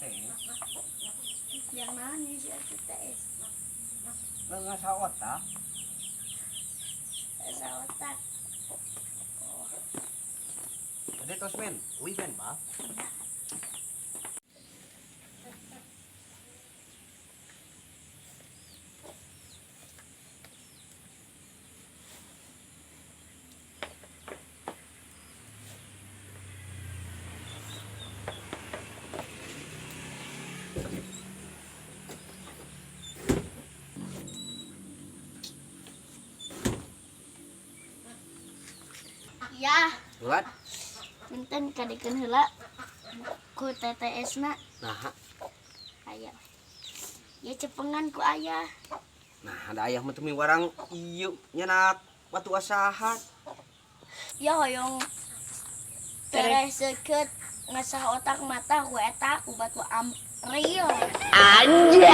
TTS. Yang mana sih TTS? Nggak sa otak. Sa otak. Jadi tos men, uwi men ba? Ya, Buat? punten kadikeun heula ku TTS na. Nah, Aya. Ya cepengan ku ayah. nah ada ayah mah temi warang ieu nyenak batu asahan. Ya hoyong beres seukeut ngasah otak mata ku eta ku batu amril. Anjay.